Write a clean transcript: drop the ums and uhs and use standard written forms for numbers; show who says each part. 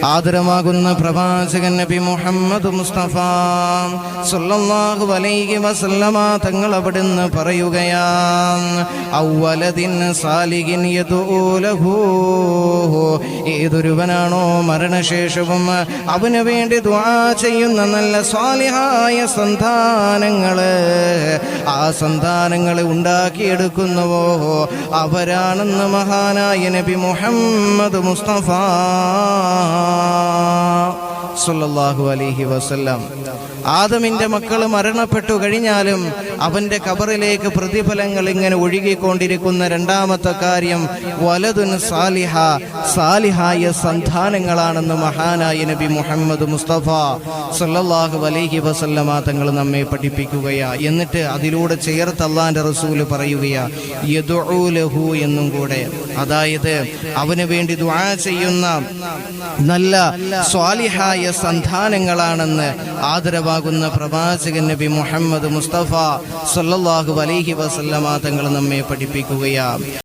Speaker 1: ആദരമാകുന്ന പ്രവാചകൻ നബി മുഹമ്മദ് മുസ്തഫ സല്ലല്ലാഹു അലൈഹി വസല്ലമ തങ്ങൾ അവിടുന്ന് പറയുകയാണ്, ഔവലദിൻ സാലിഹിൻ യദൂലഹു, ഏതൊരുവനാണോ മരണശേഷവും അവന് വേണ്ടി ദുആ ചെയ്യുന്ന നല്ല സ്വാലിഹായ സന്താനങ്ങള്, ആ സന്താനങ്ങളെ ഉണ്ടാക്കിയെടുക്കുന്നുവോ അവരാണെന്ന് മഹാനായ നബി മുഹമ്മദ് മുസ്തഫ സല്ലല്ലാഹു അലൈഹി വസല്ലം. ആദമിന്റെ മക്കൾ മരണപ്പെട്ടു കഴിഞ്ഞാലും അവന്റെ ഖബറിലേക്ക് പ്രതിഫലങ്ങൾ ഇങ്ങനെ ഒഴുകിക്കൊണ്ടിരിക്കുന്ന രണ്ടാമത്തെ കാര്യം വലതുൻ സാലിഹ, സാലിഹായ സന്താനങ്ങളാണെന്ന് മഹാനായ നബി മുഹമ്മദ് മുസ്തഫ സല്ലല്ലാഹു അലൈഹി വസല്ലമ തങ്ങൾ നമ്മെ പഠിപ്പിക്കുകയാ. എന്നിട്ട് അതിലൂടെ ചേർത്ത് അല്ലാഹുവിന്റെ റസൂൽ പറയുകയാ യദഉ ലഹു എന്നും കൂടെ. അതായത് അവന് വേണ്ടി ദുആ ചെയ്യുന്ന നല്ല സ്വാലിഹായ സന്താനങ്ങളാണെന്ന് ആദരവാകുന്ന പ്രവാചകൻ നബി മുഹമ്മദ് മുസ്തഫ സല്ലല്ലാഹു അലൈഹി വസല്ലമ തങ്ങൾ നമ്മെ പഠിപ്പിക്കുകയാ.